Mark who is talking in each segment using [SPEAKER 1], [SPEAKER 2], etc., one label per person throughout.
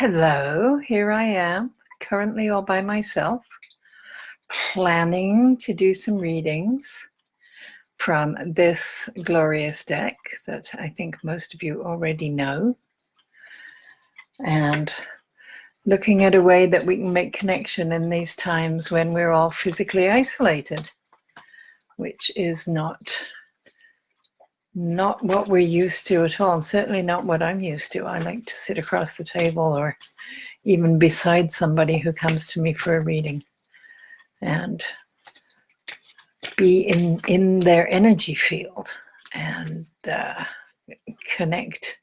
[SPEAKER 1] Hello, here I am, currently all by myself, planning to do some readings from this glorious deck that I think most of you already know, and looking at a way that we can make connection in these times when we're all physically isolated, which is not what we're used to at all, and certainly not what I'm used to. I like to sit across the table or even beside somebody who comes to me for a reading and be in their energy field and connect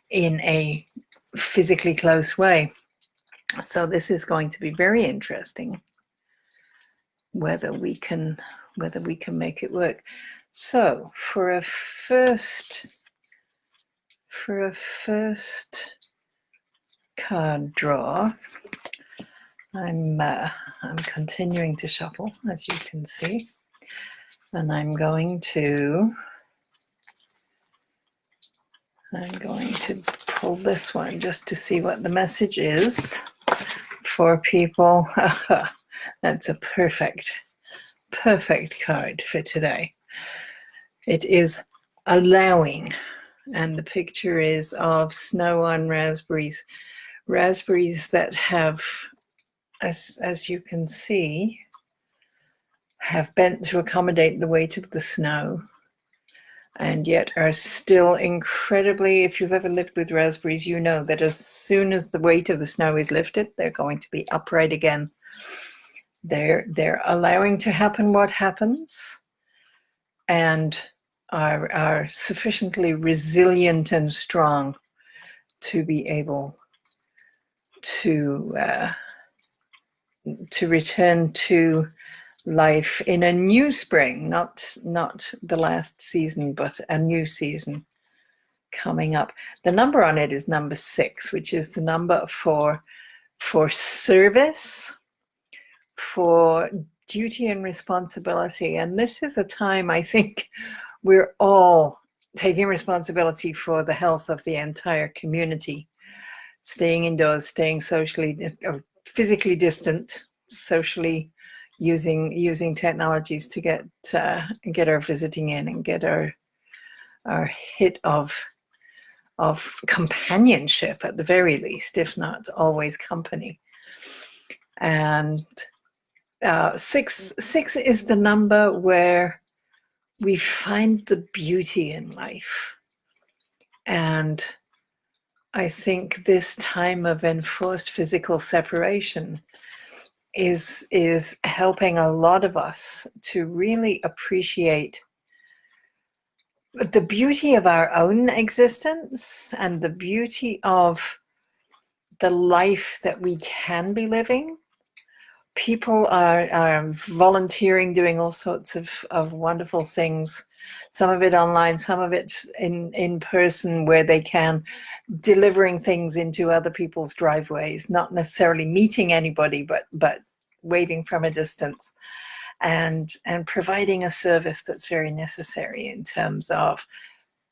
[SPEAKER 1] in a physically close way. So this is going to be very interesting whether we can make it work. So for a first card draw, I'm continuing to shuffle, as you can see, and I'm going to pull this one just to see what the message is for people. That's a perfect card for today. It is allowing, and the picture is of snow on raspberries that have, as you can see, have bent to accommodate the weight of the snow, and yet are still incredibly, if you've ever lived with raspberries, you know that as soon as the weight of the snow is lifted, they're going to be upright again. They're allowing to happen what happens, and are sufficiently resilient and strong to be able to return to life in a new spring, not the last season, but a new season coming up. The number on it is number 6, which is the number for service, for duty and responsibility. And this is a time, I think, we're all taking responsibility for the health of the entire community, staying indoors, staying socially or physically distant, socially using technologies to get our visiting in and get our hit of companionship at the very least, if not always company. And 6 is the number where we find the beauty in life. And I think this time of enforced physical separation is helping a lot of us to really appreciate the beauty of our own existence and the beauty of the life that we can be living. People are volunteering, doing all sorts of wonderful things, some of it online, some of it in person where they can, delivering things into other people's driveways, not necessarily meeting anybody, but waving from a distance, and providing a service that's very necessary in terms of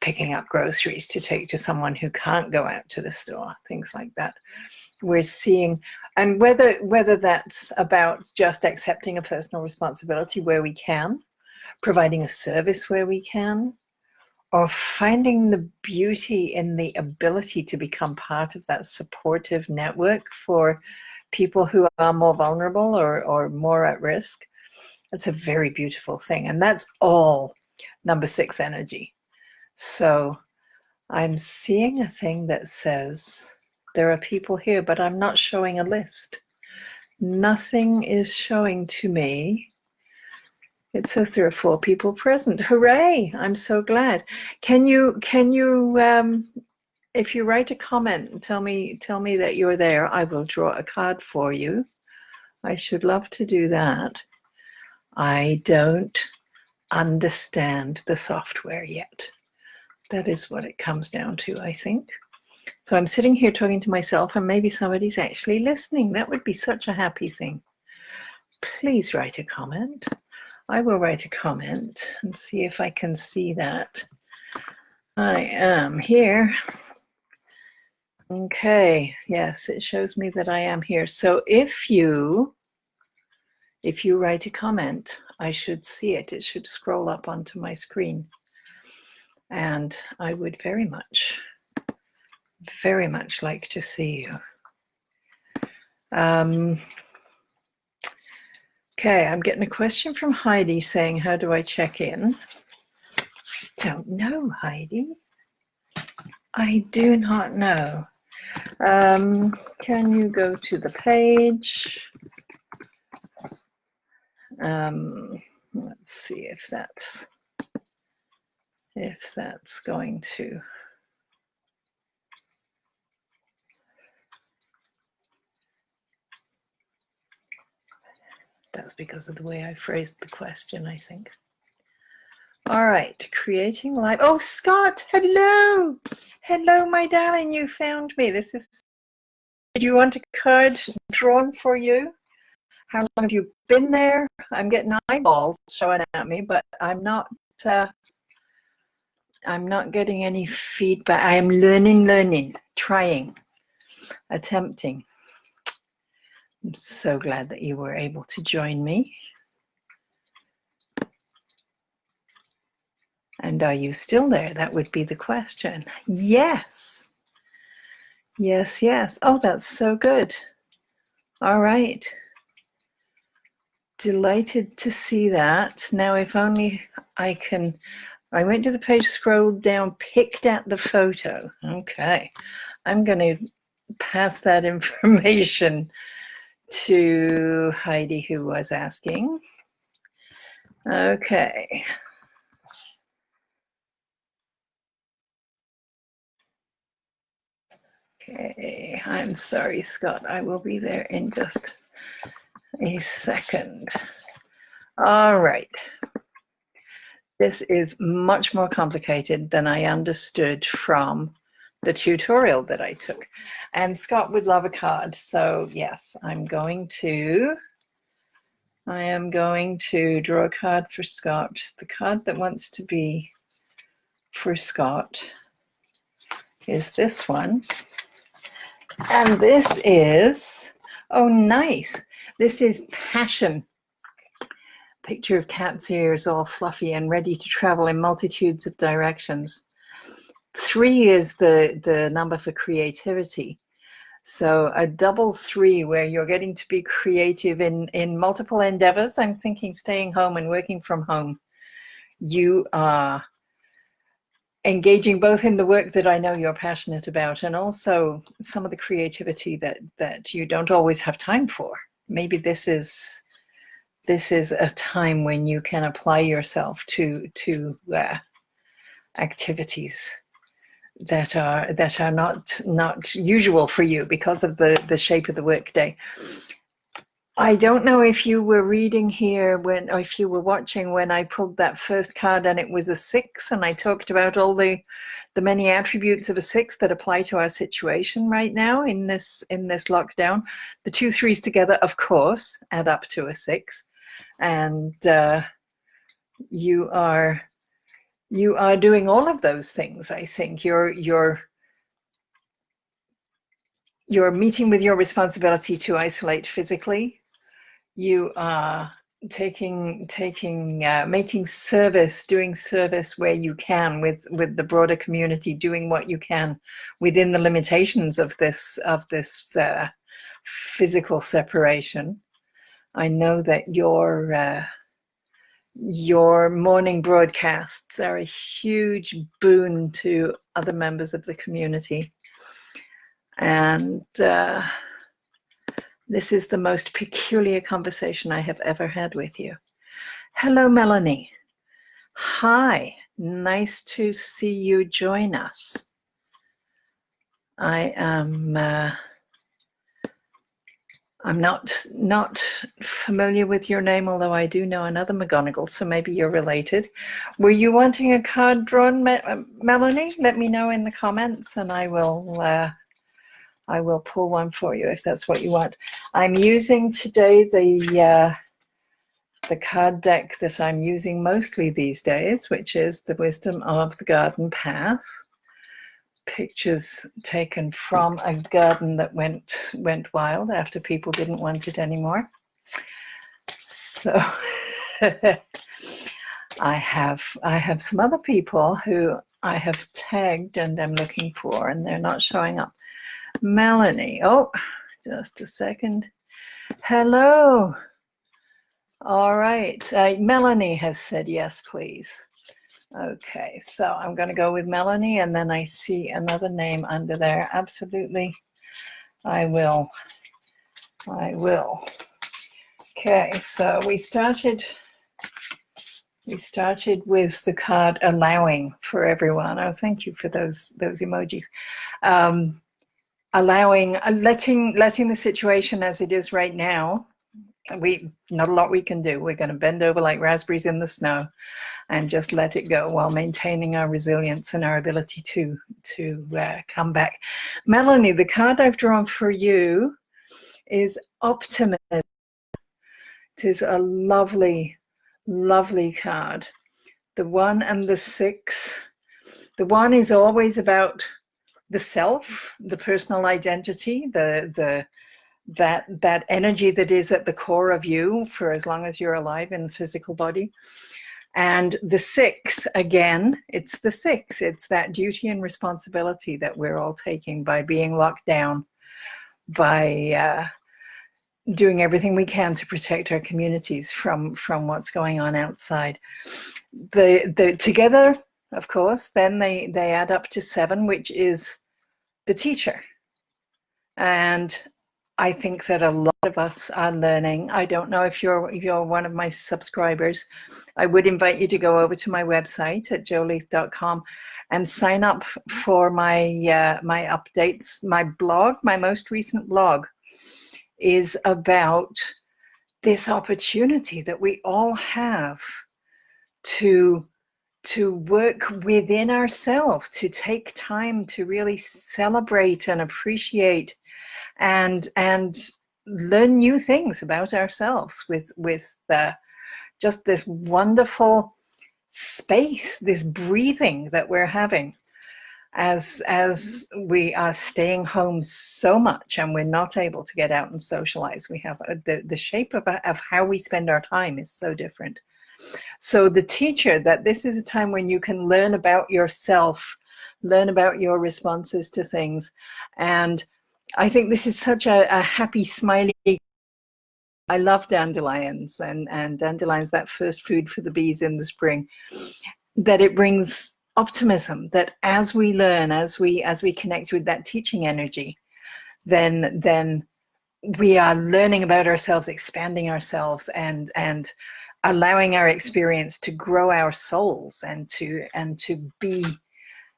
[SPEAKER 1] picking up groceries to take to someone who can't go out to the store, things like that. We're seeing, and whether that's about just accepting a personal responsibility where we can, providing a service where we can, or finding the beauty in the ability to become part of that supportive network for people who are more vulnerable or more at risk. It's a very beautiful thing, and that's all number 6 energy. So I'm seeing a thing that says there are people here, but I'm not showing a list. Nothing is showing to me. It says there are 4 people present. Hooray! I'm so glad. Can you if you write a comment and tell me that you're there, I will draw a card for you. I should love to do that. I don't understand the software yet. That is what it comes down to, I think. So I'm sitting here talking to myself, and maybe somebody's actually listening. That would be such a happy thing. Please write a comment. I will write a comment and see if I can see that. I am here. Okay, yes, it shows me that I am here. So if you write a comment, I should see it. It should scroll up onto my screen. And I would very much like to see you. Okay, I'm getting a question from Heidi saying, how do I check in? Don't know, Heidi. I do not know. Can you go to the page? Let's see if that's going to. That's because of the way I phrased the question, I think. All right, creating live. Oh, Scott, hello. Hello, my darling, you found me. Did you want a card drawn for you? How long have you been there? I'm getting eyeballs showing at me, but I'm not getting any feedback. I am learning, trying, attempting. I'm so glad that you were able to join me. And are you still there? That would be the question. Yes. Yes, yes. Oh, that's so good. All right. Delighted to see that. Now, if only I can. I went to the page, scrolled down, picked at the photo. Okay. I'm going to pass that information to Heidi, who was asking. Okay. Okay, I'm sorry, Scott. I will be there in just a second. All right. This is much more complicated than I understood from the tutorial that I took. And Scott would love a card. So yes, I am going to draw a card for Scott. The card that wants to be for Scott is this one. And this is, oh, nice. This is Passion. Picture of cat's ears, all fluffy and ready to travel in multitudes of directions. 3 is the number for creativity. So a double 3 where you're getting to be creative in multiple endeavors. I'm thinking staying home and working from home. You are engaging both in the work that I know you're passionate about and also some of the creativity that you don't always have time for. Maybe this is a time when you can apply yourself to activities that are not usual for you because of the shape of the workday. I don't know if you were reading here or if you were watching when I pulled that first card and it was a 6 and I talked about all the many attributes of a 6 that apply to our situation right now in this lockdown. The 2 3s together, of course, add up to a 6, and you are doing all of those things. I think you're meeting with your responsibility to isolate physically. You are making service, doing service where you can with the broader community, doing what you can within the limitations of this physical separation. I know that your morning broadcasts are a huge boon to other members of the community, and this is the most peculiar conversation I have ever had with you. Hello, Melanie. Hi, nice to see you join us. I'm not familiar with your name, although I do know another McGonagall, so maybe you're related. Were you wanting a card drawn, Melanie? Let me know in the comments, and I will pull one for you if that's what you want. I'm using today the card deck that I'm using mostly these days, which is the Wisdom of the Garden Path. pictures taken from a garden that went wild after people didn't want it anymore. So I have some other people who I have tagged and I'm looking for, and they're not showing up. Melanie, oh, just a second. Hello. All right, Melanie has said yes, please. Okay, so I'm going to go with Melanie, and then I see another name under there. Absolutely, I will. Okay, so we started with the card allowing for everyone. Oh, thank you for those emojis. Allowing, letting the situation as it is right now. Not a lot we can do. We're going to bend over like raspberries in the snow and just let it go while maintaining our resilience and our ability to come back. Melanie, the card I've drawn for you is optimism. It is a lovely, lovely card. The 1 and the 6. The 1 is always about the self, the personal identity, that energy that is at the core of you for as long as you're alive in the physical body. And the 6, again, it's the 6. It's that duty and responsibility that we're all taking by being locked down, by doing everything we can to protect our communities from what's going on outside. The together, of course, then they add up to 7, which is the teacher. And I think that a lot of us are learning. I don't know if you're one of my subscribers. I would invite you to go over to my website at joleath.com and sign up for my my updates. My blog, my most recent blog, is about this opportunity that we all have to work within ourselves, to take time to really celebrate and appreciate and learn new things about ourselves with just this wonderful space, this breathing that we're having as we are staying home so much and we're not able to get out and socialize. We have the shape of how we spend our time is so different. So the teacher, that this is a time when you can learn about yourself, learn about your responses to things. And I think this is such a happy, smiley. I love dandelions, and dandelions, that first food for the bees in the spring, that it brings optimism, that as we learn, as we connect with that teaching energy, then we are learning about ourselves, expanding ourselves, and allowing our experience to grow our souls and to be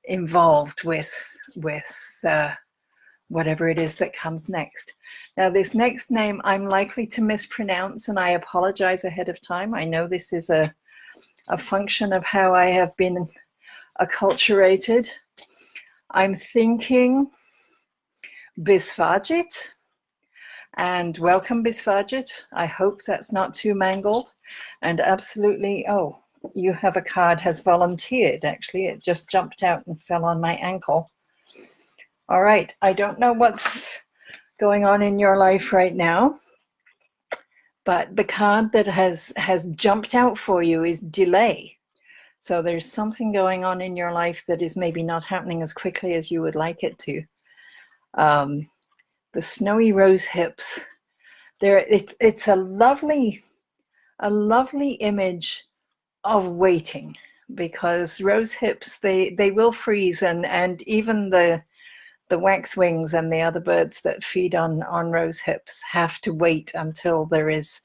[SPEAKER 1] involved with whatever it is that comes next. Now, this next name I'm likely to mispronounce, and I apologize ahead of time. I know this is a function of how I have been acculturated. I'm thinking Bisvajit, and welcome Bisvajit. I hope that's not too mangled. And absolutely, oh, you have a card has volunteered. Actually, it just jumped out and fell on my ankle. All right, I don't know what's going on in your life right now, but the card that has jumped out for you is delay. So there's something going on in your life that is maybe not happening as quickly as you would like it to. The snowy rose hips. It's a lovely image of waiting, because rose hips, they will freeze, and even the waxwings and the other birds that feed on rose hips have to wait until there is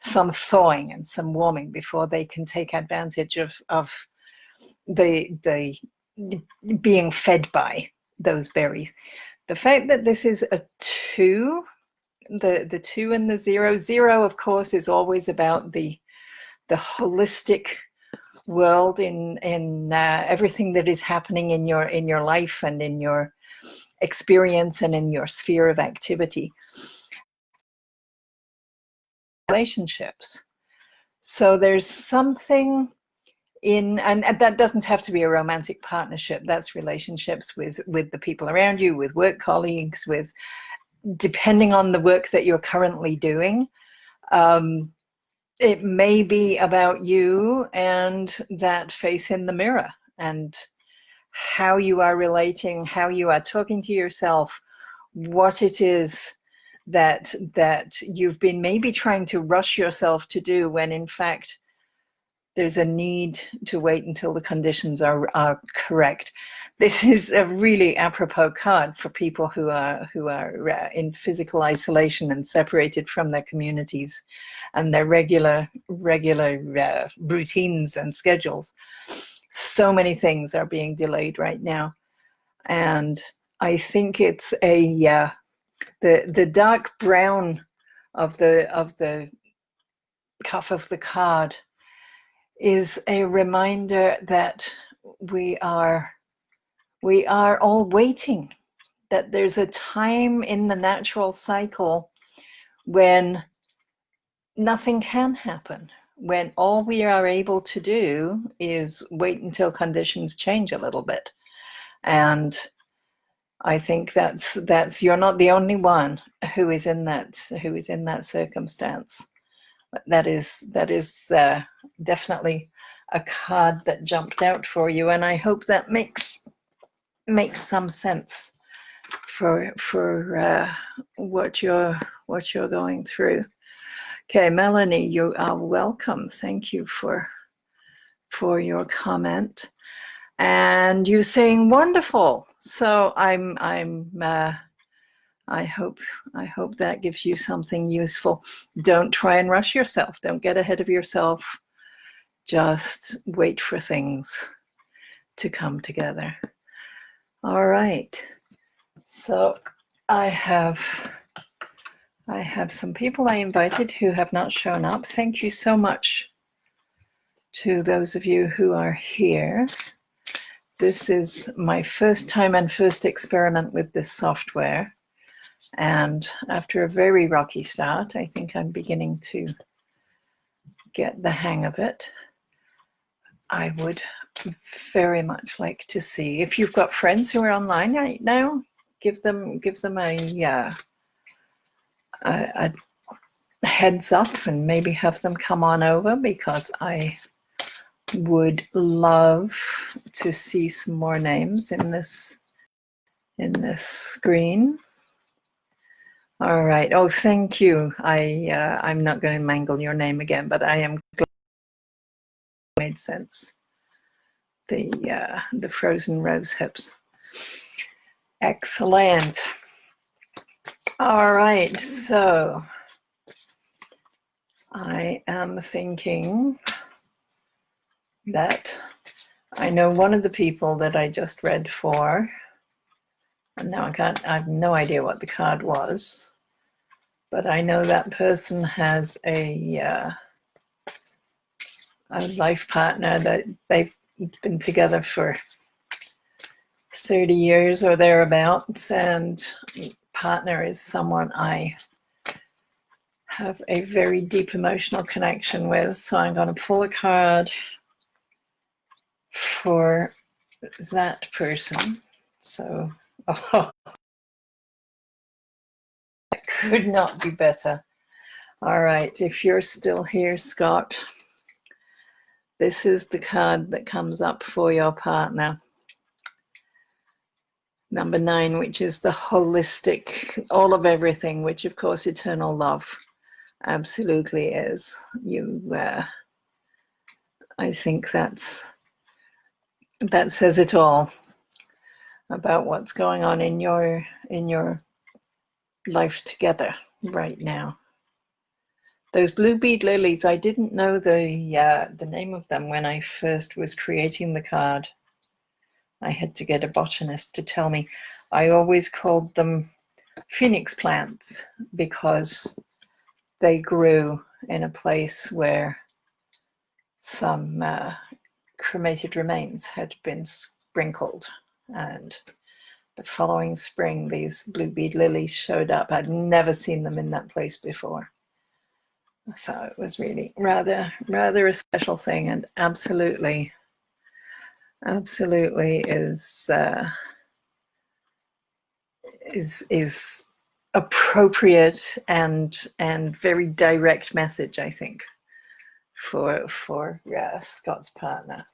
[SPEAKER 1] some thawing and some warming before they can take advantage of the being fed by those berries. The fact that this is a 2, the 2 and the 0. 0, of course, is always about the holistic world in everything that is happening in your life and in your experience and in your sphere of activity. Relationships. So there's something and that doesn't have to be a romantic partnership. That's relationships with the people around you, with work colleagues, with, depending on the work that you're currently doing. It may be about you and that face in the mirror, and how you are relating, how you are talking to yourself, what it is that you've been maybe trying to rush yourself to do, when in fact there's a need to wait until the conditions are correct. This is a really apropos card for people who are in physical isolation and separated from their communities and their regular routines and schedules. So many things are being delayed right now, and I think it's the dark brown of the cuff of the card is a reminder that we are all waiting, that there's a time in the natural cycle when nothing can happen, when all we are able to do is wait until conditions change a little bit. And I think that's you're not the only one who is in that circumstance. That is definitely a card that jumped out for you, and I hope that makes some sense for what you're going through. Okay, Melanie, you are welcome. Thank you for your comment, and you saying wonderful. So I hope that gives you something useful. Don't try and rush yourself. Don't get ahead of yourself. Just wait for things to come together. All right. So I have some people I invited who have not shown up. Thank you so much to those of you who are here. This is my first time and first experiment with this software. And after a very rocky start, I think I'm beginning to get the hang of it. I would very much like to see, if you've got friends who are online right now, give them a heads up and maybe have them come on over, because I would love to see some more names in this screen. All right. Oh, thank you. I'm not going to mangle your name again, but I am glad it made sense. The frozen rose hips. Excellent. All right. So I am thinking that I know one of the people that I just read for, and now I have no idea what the card was, but I know that person has a life partner that they've been together for 30 years or thereabouts, and partner is someone I have a very deep emotional connection with. So I'm going to pull a card for that person. So, oh, that could not be better. All right, if you're still here, Scott, this is the card that comes up for your partner. Number 9, which is the holistic, all of everything, which of course eternal love absolutely is. I think that says it all about what's going on in your life together right now. Those blue bead lilies, I didn't know the name of them when I first was creating the card. I had to get a botanist to tell me. I always called them phoenix plants because they grew in a place where some cremated remains had been sprinkled, and the following spring these blue bead lilies showed up. I'd never seen them in that place before, so it was really rather a special thing, and absolutely absolutely is appropriate and very direct message, I think, for Scott's partner.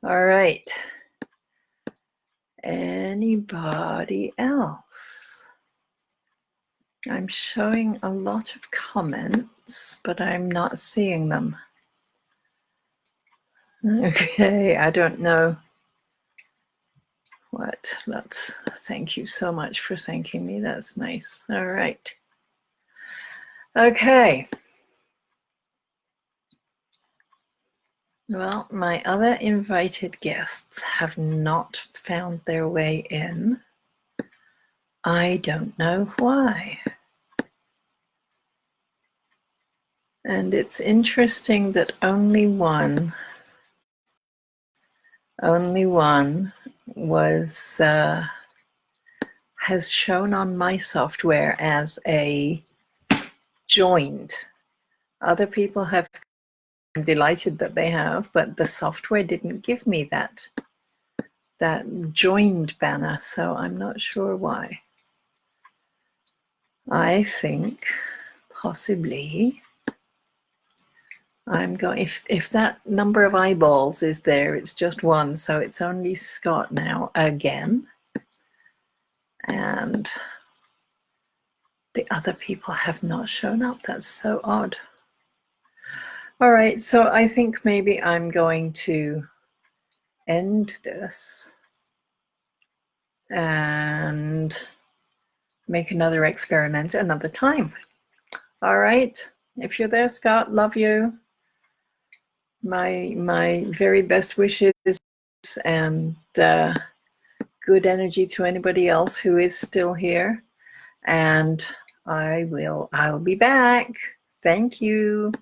[SPEAKER 1] All right. Anybody else? I'm showing a lot of comments, but I'm not seeing them. Okay, I don't know what. Thank you so much for thanking me. That's nice. All right. Okay. Well, my other invited guests have not found their way in. I don't know why. And it's interesting that only one was has shown on my software as a joined. Other people have. I'm delighted that they have, but the software didn't give me that joined banner, so I'm not sure why. I think possibly I'm going, if that number of eyeballs is there, it's just one, so it's only Scott now again. And the other people have not shown up. That's so odd. All right, so I think maybe I'm going to end this and make another experiment another time. All right, if you're there, Scott, love you. My very best wishes and good energy to anybody else who is still here. And I'll be back. Thank you.